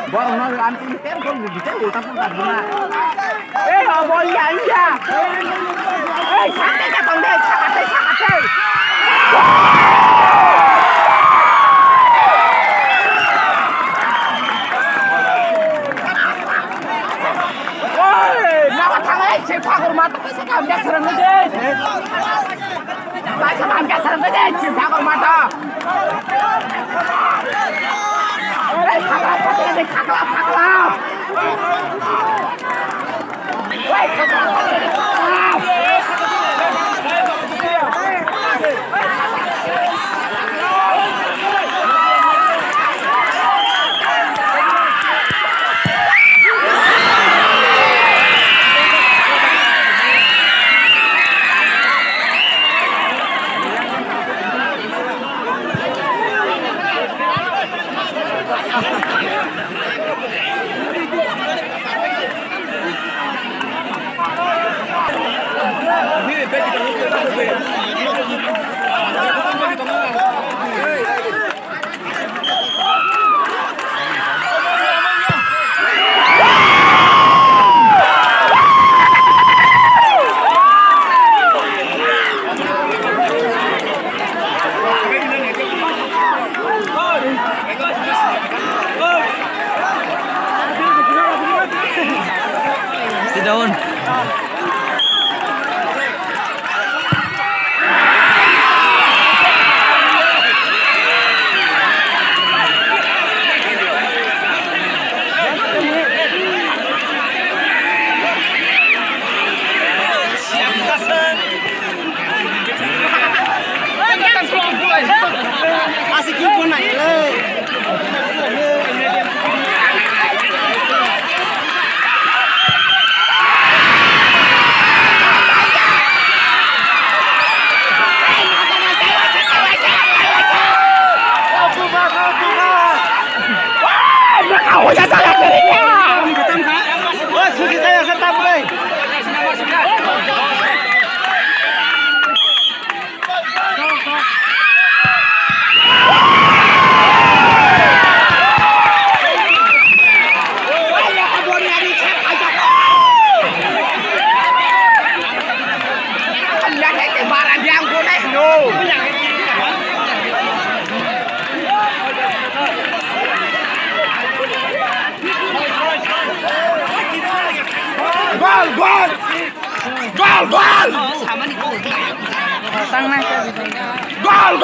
Borong nol anti tem kok bisa utang pun tak guna. Ngomong iya aja. Santai katong deh, santai. Nawa tangan silpa고 mata bisa 감자 serang gede. Masa 감자 serang gede silpa고 mata. Kaklap. Sit down. Asik pun naik le. Kau ya salah dirinya. Oh, sudah saya serta mulai. Gol! Pasang na siya. Gol!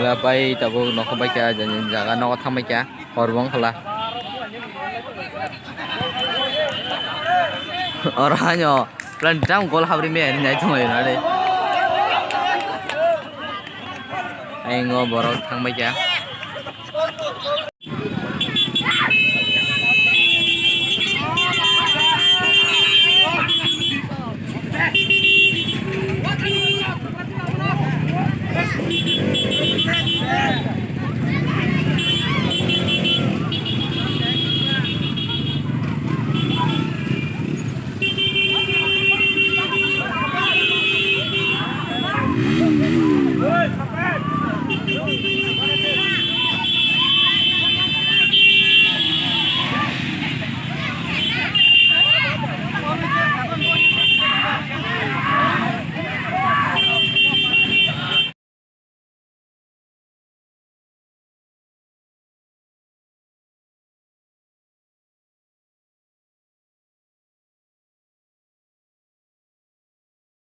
Wala pai tabu nokbai kya jangan jaga nok thambai kya horbong khala. Orangnya plan jam gol habri me ni nai thumai na de. Ai ngo borok thambai kya.